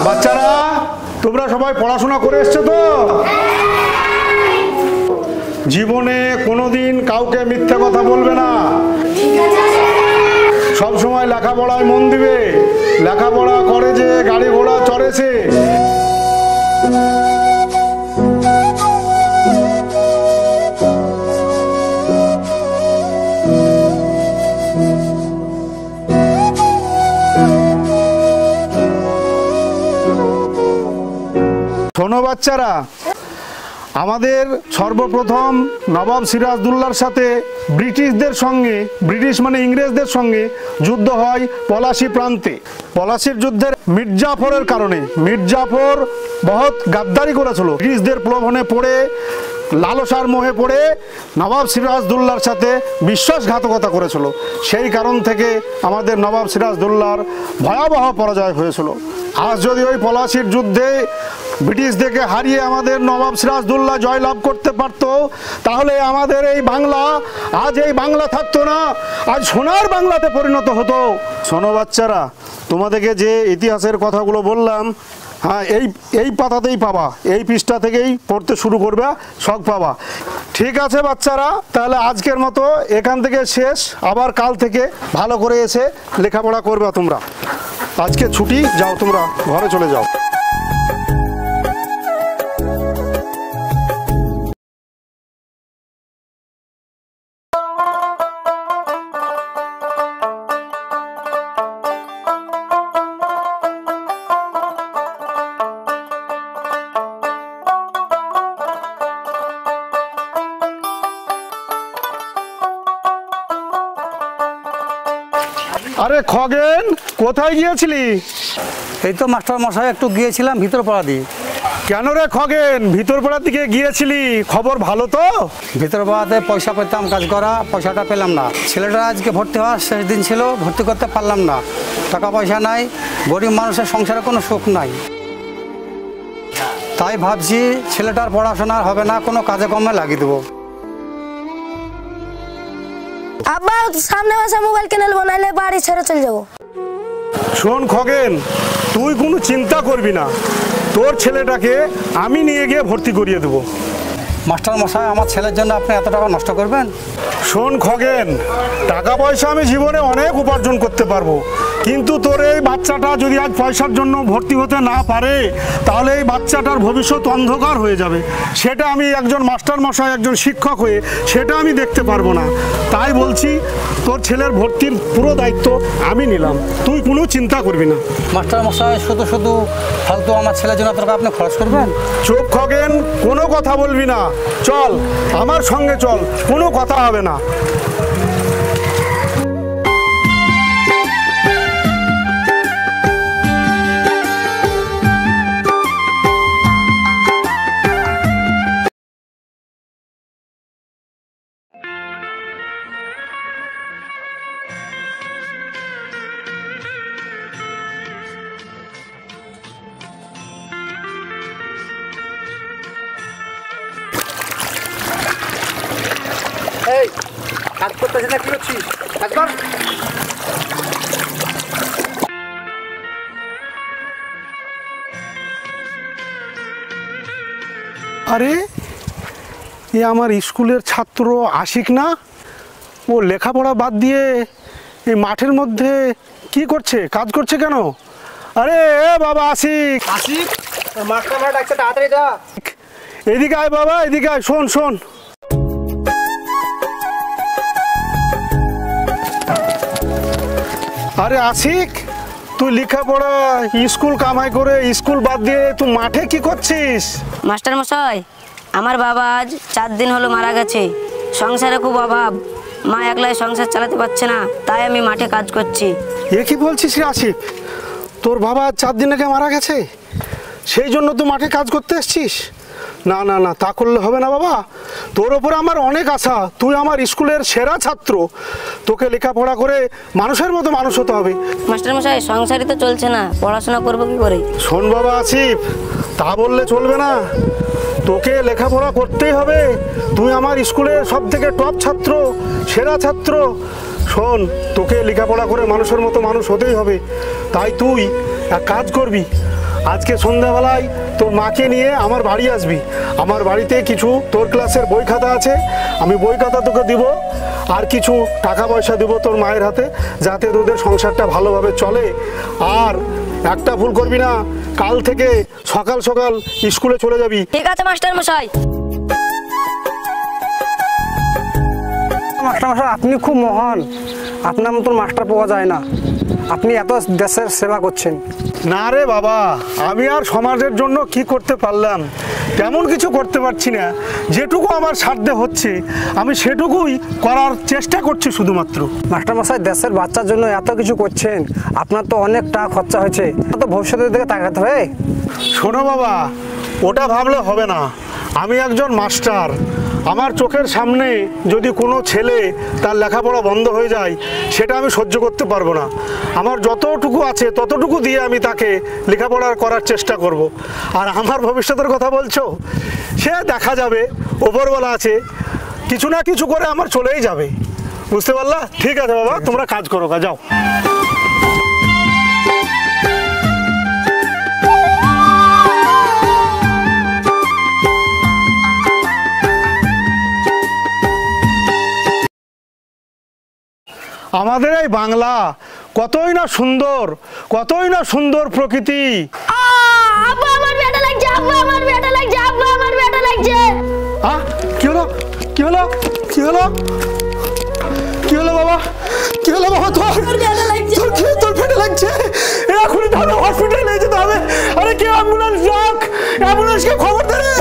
বাচ্চারা তোমরা সবাই পড়াশোনা করে এসছো তো? জীবনে কোনোদিন কাউকে মিথ্যে কথা বলবে না, সব সময় লেখাপড়ায় মন দিবে। লেখাপড়া করে যে গাড়ি ঘোড়া চড়েছে। শোনো বাচ্চারা, আমাদের সর্বপ্রথম নবাব সিরাজদৌল্লার সাথে ব্রিটিশদের সঙ্গে, ব্রিটিশ মানে ইংরেজদের সঙ্গে যুদ্ধ হয় পলাশী প্রান্তে। পলাশীর যুদ্ধের মির্জাফরের কারণে, মির্জাফর বহুত গাদ্দারি করেছিল। ব্রিটিশদের প্রলোভনে পড়ে, লালসার মোহে পড়ে নবাব সিরাজদৌল্লার সাথে বিশ্বাসঘাতকতা করেছিল। সেই কারণ থেকে আমাদের নবাব সিরাজদৌল্লার ভয়াবহ পরাজয় হয়েছিল। আজ যদি ওই পলাশীর যুদ্ধে ব্রিটিশদেরকে হারিয়ে আমাদের নবাব সিরাজদৌল্লা জয়লাভ করতে পারত, তাহলে আমাদের এই বাংলা, আজ এই বাংলা থাকতো না, আজ সোনার বাংলাতে পরিণত হতো। শোনো বাচ্চারা, তোমাদেরকে যে ইতিহাসের কথাগুলো বললাম, হ্যাঁ, এই পাতাতেই পাবা, এই পৃষ্ঠা থেকেই পড়তে শুরু করবে, সব পাবা। ঠিক আছে বাচ্চারা, তাহলে আজকের মতো এখান থেকে শেষ। আবার কাল থেকে ভালো করে এসে লেখাপড়া করবে তোমরা। আজকে ছুটি, যাও তোমরা ঘরে চলে যাও। আরে খগেন, কোথায় গিয়েছিলি? এই তো মাস্টার মশাই একটু গিয়েছিলাম ভিতরপাড়া দিয়ে। কেন রে খগেন, ভিতরপাড়ার দিকে গিয়েছিলি? খবর ভালো তো? ভিতরপাড়াতে পয়সা পেতাম কাজ করা, পয়সাটা পেলাম না। ছেলেটা আজকে ভর্তি হওয়ার শেষ দিন ছিল, ভর্তি করতে পারলাম না। টাকা পয়সা নাই, গরিব মানুষের সংসারে কোনো সুখ নাই। তাই ভাবছি ছেলেটার পড়াশোনা হবে না, কোনো কাজে কর্মে লাগিয়ে দেবো। আব্বা সামনে মাসে মোবাইল কিনে নেবো, নাহলে বাড়ি ছেড়ে চলে যাবো। শোন খগেন, তুই কোনো চিন্তা করবি না, তোর ছেলেটাকে আমি নিয়ে গিয়ে ভর্তি করিয়ে দেবো। মাস্টার মশাই, আমার ছেলের জন্য আপনি এত টাকা নষ্ট করবেন? শোন খগেন, টাকা পয়সা আমি জীবনে অনেক উপার্জন করতে পারবো, কিন্তু তোর এই বাচ্চাটা যদি আজ পয়সার জন্য ভর্তি হতে না পারে, তাহলে এই বাচ্চাটার ভবিষ্যৎ অন্ধকার হয়ে যাবে। সেটা আমি একজন মাস্টার মশাই, একজন শিক্ষক হয়ে সেটা আমি দেখতে পারবো না। তাই বলছি, তোর ছেলের ভর্তির পুরো দায়িত্ব আমি নিলাম, তুই কোনো চিন্তা করবি না। মাস্টার মশাই, শুধু শুধু ফালতু আমার ছেলের জন্য এত টাকা আপনি খরচ করবেন? চুপ খগেন, কোনো কথা বলবি না। চল আমার সঙ্গে চল, কোনো কথা হবে না। এই কাজ করতেছিস না, কি করছিস? কাজ কর। আরে এ আমার স্কুলের ছাত্র আশিক না? ও লেখাপড়া বাদ দিয়ে এই মাঠের মধ্যে কি করছে, কাজ করছে কেন? আরে এ বাবা আশিক, আশিক, মাস্টার মশাই ডাকছে, তাড়াতাড়ি যা। এদিকে আয় বাবা, এদিকে আয়। শোন শোন, আরে আশিক, তুই লেখাপড়া, স্কুল কামাই করে স্কুল বাদ দিয়ে তুই মাঠে কি করছিস? মাস্টার মশাই, আমার বাবা আজ 4 দিন হলো মারা গেছে। সংসারে খুব অভাব, মা একলাই সংসার চালাতে পারছে না, তাই আমি মাঠে কাজ করছি। এ কি বলছিস রে আশিক? তোর বাবা 4 দিন আগে মারা গেছে, সেই জন্য তুই মাঠে কাজ করতে এসছিস? না না না, তা করলে হবে না বাবা। তোর ওপরে আমার অনেক আশা, তুই আমার স্কুলের সেরা ছাত্র, তোকে লেখাপড়া করে মানুষের মতো মানুষ হতে হবে। মাস্টার মশাই, সংসারই তো চলছে না, পড়াশোনা করবো কি করে? শোন বাবা আসিফ, তা বললে চলবে না, তোকে লেখাপড়া করতেই হবে। তুই আমার স্কুলের সব থেকে টপ ছাত্র, সেরা ছাত্র। শোন, তোকে লেখাপড়া করে মানুষের মতো মানুষ হতেই হবে। তাই তুই এক কাজ করবি, আজকে সন্ধ্যাবেলায় তোর মাকে নিয়ে আমার বাড়ি আসবি। আমার বাড়িতে কিছু তোর ক্লাসের বই খাতা আছে, আমি বই খাতা তোকে দিব, আর কিছু টাকা পয়সা দিব তোর মায়ের হাতে, যাতে তোদের সংসারটা ভালোভাবে চলে। আর একটা ভুল করবি না, কাল থেকে সকাল সকাল স্কুলে চলে যাবি। ঠিক আছে মাস্টার মশাই। মাস্টার মশাই, আপনি খুব মহান, আপনার মতন মাস্টার পাওয়া যায় না। আপনি এত দেশের সেবা করছেন। না রে বাবা, আমি আর সমাজের জন্য কি করতে পারলাম? তেমন কিছু করতে পারছি না। যেটুকু আমার সাধ্যে হচ্ছে আমি সেটুকুই করার চেষ্টা করছি শুধুমাত্র। মাস্টার মশাই, দেশের বাচ্চার জন্য এত কিছু করছেন, আপনার তো অনেক টাকা খরচা হয়েছে, তো ভবিষ্যতের দিকে তাকাতে হবে। শোনো বাবা, ওটা ভাবলে হবে না। আমি একজন মাস্টার, আমার চোখের সামনে যদি কোনো ছেলে তার লেখাপড়া বন্ধ হয়ে যায়, সেটা আমি সহ্য করতে পারবো না। আমার যতটুকু আছে ততটুকু দিয়ে আমি তাকে লেখাপড়া করার চেষ্টা করব। আর আমার ভবিষ্যতের কথা বলছো, সে দেখা যাবে, ওপরওয়ালা আছে, কিছু না কিছু করে আমার চলেই যাবে। বুঝতে পারলা? ঠিক আছে বাবা, তোমরা কাজ করো, যাও। আমাদের এই বাংলা কতই না সুন্দর, কতই না সুন্দর প্রকৃতি। আব্বা আমার ব্যথা লাগছে, আব্বা আমার ব্যথা লাগছে, আব্বা আমার ব্যথা লাগছে। কি হলো? কি হলো? কি হলো? কি হলো বাবা? কি হলো বাবা? তোর তোর পেটে লাগছে? এখনই তাহলে হসপিটালে নিয়ে যেতে হবে। আরে কে অ্যাম্বুলেন্স ডাক, অ্যাম্বুলেন্সকে খবর দে রে।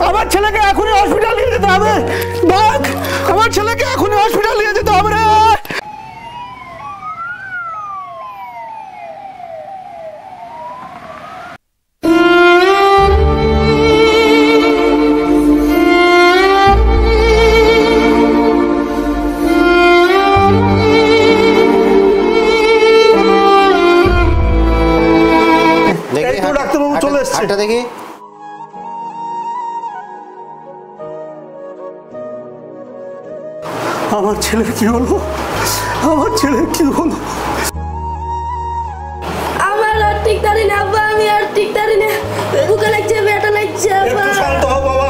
আমার ছেলেকে এখনই হসপিটাল নিয়ে যেতে হবে। ডাক, আমার ছেলেকে এখনই হসপিটাল নিয়ে যেতে হবে রে। দেখি আমার ছেলের কি হলো? আমার ছেলের কি হলো? আমার আর ঠিক দাঁড়ি না আব্বা, আমি আর ঠিক দাঁড়ি না, বুকে লাগছে, ব্যথা লাগছে আব্বা। একটু শান্ত হও বাবা,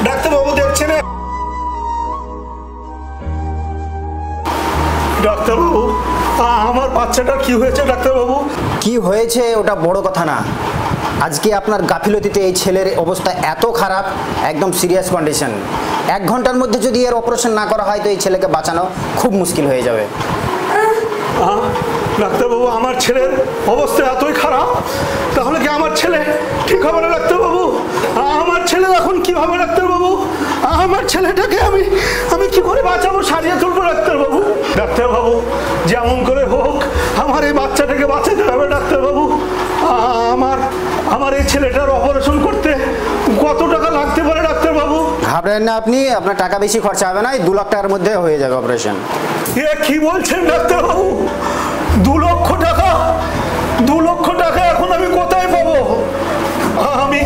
ডাক্তারবাবু দেখছেন। ডাক্তারবাবু, আমার বাচ্চাটার কি হয়েছে ডাক্তারবাবু? কি হয়েছে ওটা বড় কথা না, আজকে আপনার গাফিলতিতে এই ছেলের অবস্থা এত খারাপ, একদম সিরিয়াস কন্ডিশন। 1 ঘন্টার মধ্যে যদি এর অপারেশন না করা হয় তো এই ছেলেকে বাঁচানো খুব মুশকিল হয়ে যাবে। ডাক্তারবাবু, আমার ছেলের অবস্থা এতই খারাপ, তাহলে কি আমার ছেলে ঠিক হবে না ডাক্তারবাবু? আমার ছেলে এখন কি হবে ডাক্তারবাবু? আমার ছেলেটাকে আমি কি করে বাঁচাবো, সারিয়ে তুলবো ডাক্তারবাবু? ডাক্তারবাবু, যেমন করে হোক আমার এই বাচ্চাটাকে বাঁচাতে হবে ডাক্তারবাবু। আমার এই ছেলেটার অপারেশন করতে কত টাকা লাগতে পারে ডাক্তারবাবু? ঘাবড়েন না আপনি, আপনার টাকা বেশি খরচা হবে না, 2 লাখ টাকার মধ্যে হয়ে যাবে অপারেশন। এ কি বলছেন ডাক্তারবাবু? 2 লক্ষ টাকা? 2 লক্ষ টাকা এখন আমি কোথায় পাবো? আমি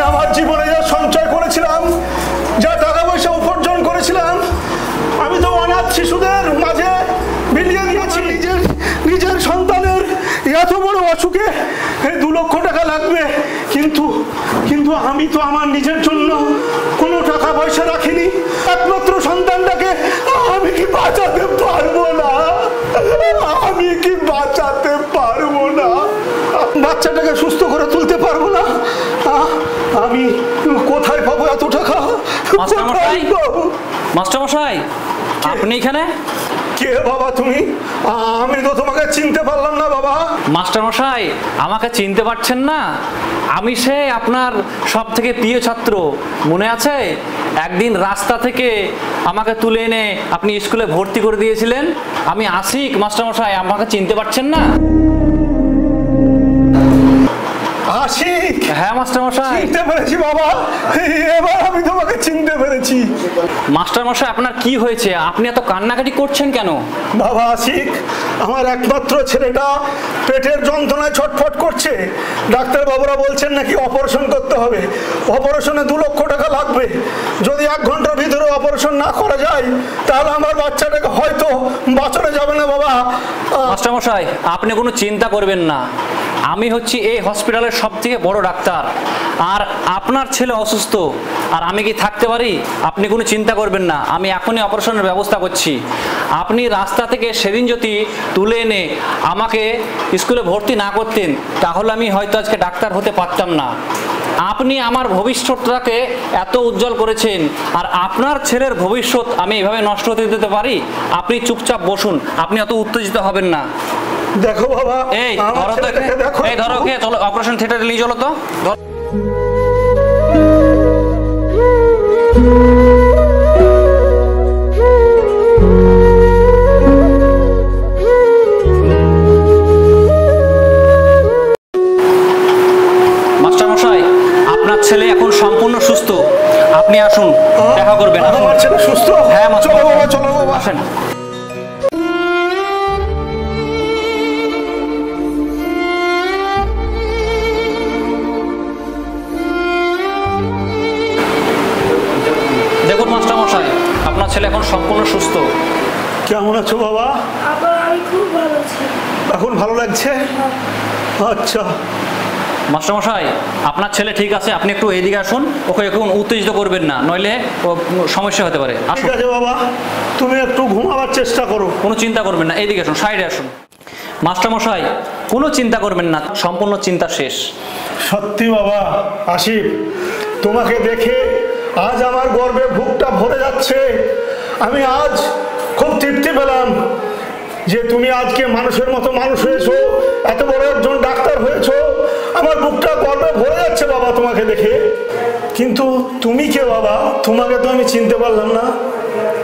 আমার জীবনে যা সঞ্চয় করেছিলাম, যা টাকা পয়সা উপার্জন করেছিলাম, আমি তো অনাথ শিশুদের মাঝে বিলিয়ে দিয়েছি। নিজের সন্তানের এত বড় অসুখে 2 লক্ষ টাকা লাগবে, কিন্তু আমি তো আমার নিজের জন্য কোনো টাকা পয়সা রাখিনি। একমাত্র সন্তানটাকে আমি কি বাঁচাতে পারবো না? আমি কি বাঁচাতে পারবো না? বাচ্চাটাকে সুস্থ করে তুলতে পারবো না? আমি কোথায় পাবো এত টাকা? মাস্টারমশাই, আপনি এখানে? কে বাবা তুমি? আমি তো তোমাকে চিনতে পারলাম না বাবা। মাস্টারমশাই, আমাকে চিনতে পারছেন না? আমি সে আপনার সব থেকে প্রিয় ছাত্র, মনে আছে? একদিন রাস্তা থেকে আমাকে তুলে এনে আপনি স্কুলে ভর্তি করে দিয়েছিলেন। আমি আশিক মাস্টারমশাই, আমাকে চিনতে পারছেন না? আশিক? হ্যাঁ মাস্টারমশাই, চিনতে পেরেছি বাবা, এবার আমি তোমাকে চিনতে পেরেছি। মাস্টারমশাই, আপনার কি হয়েছে? আপনি এত কান্নাকাটি করছেন কেন? বাবা আশিক, আমার একমাত্র ছেলেটা পেটের যন্ত্রণায় ছটফট করছে। ডাক্তার বাবুরা বলছেন নাকি অপারেশন করতে হবে, অপারেশনে 2 লক্ষ টাকা লাগবে। যদি 1 ঘন্টার ভিতরে অপারেশন না করা যায় তাহলে আমার বাচ্চাটাকে হয়তো বাঁচানো যাবে না বাবা। মাস্টারমশাই, আপনি কোনো চিন্তা করবেন না, আমি হচ্ছি এই হসপিটালের সবথেকে বড় ডাক্তার, আর আপনার ছেলে অসুস্থ আর আমি কি থাকতে পারি? আপনি কোনো চিন্তা করবেন না, আমি এখনই অপারেশনের ব্যবস্থা করছি। আপনি রাস্তা থেকে সেদিন যদি তুলে এনে আমাকে স্কুলে ভর্তি না করতেন তাহলে আমি হয়তো আজকে ডাক্তার হতে পারতাম না। আপনি আমার ভবিষ্যৎটাকে এত উজ্জ্বল করেছেন, আর আপনার ছেলের ভবিষ্যৎ আমি এভাবে নষ্ট হতে দিতে পারি? আপনি চুপচাপ বসুন, আপনি অত উত্তেজিত হবেন না। দেখো বাবা, এই আমার ধরো তো, ছেলেটাকে দেখো। এই ধরো, কে চলো অপারেশন থিয়েটারে নিয়ে চলো তো। মাস্টারমশাই, আপনার ছেলে এখন সম্পূর্ণ সুস্থ, আপনি আসুন দেখা করবেন। আসুন। আমার ছেলে সুস্থ? হ্যাঁ মাস্টার, চলো বাবা, চলো বাবা। আসেন। দেখুন মাস্টারমশাই, আপনার ছেলে এখন সম্পূর্ণ সুস্থ। কেমন আছো বাবা? আব্বা আমি খুব ভালো আছি। এখন ভালো লাগছে? আচ্ছা। মাস্টারমশাই, আপনার ছেলে ঠিক আছে, আপনি একটু এইদিকে আসুন, ওকে এখন উত্তেজিত করবেন না, নইলে ও সমস্যা হতে পারে। আসুন। ঠিক আছে বাবা, তুমি একটু ঘুমাবার চেষ্টা করো। কোনো চিন্তা করবেন না, এইদিকে আসুন, সাইডে আসুন। মাস্টারমশাই, কোনো চিন্তা করবেন না, সম্পূর্ণ চিন্তা শেষ। সত্যি বাবা আসিফ, তোমাকে দেখে আজ আমার গর্বে বুকটা ভরে যাচ্ছে। আমি আজ খুব তৃপ্তি পেলাম যে তুমি আজকে মানুষের মতো মানুষ হয়েছো, এত বড় একজন ডাক্তার হয়েছো। আমার বুকটা গর্বে ভরে যাচ্ছে বাবা তোমাকে দেখে। কিন্তু তুমি কে বাবা? তোমাকে তো আমি চিনতে পারলাম না।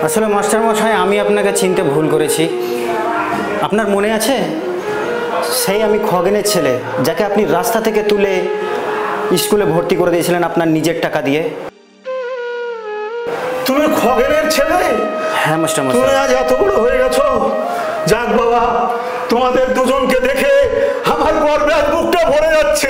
আসলে মাস্টারমশাই, আমি আপনাকে চিনতে ভুল করেছি। আপনার মনে আছে সেই আমি খগেনের ছেলে, যাকে আপনি রাস্তা থেকে তুলে স্কুলে ভর্তি করে দিয়েছিলেন আপনার নিজের টাকা দিয়ে? তুমি খগেনের ছেলে? হ্যাঁ মাস্টারমশাই। তুমি আজ এত বড় হয়ে গেছো। যাক বাবা, তোমাদের দুজনকে দেখে আমার গর্বে আজ বুকটা ভরে যাচ্ছে।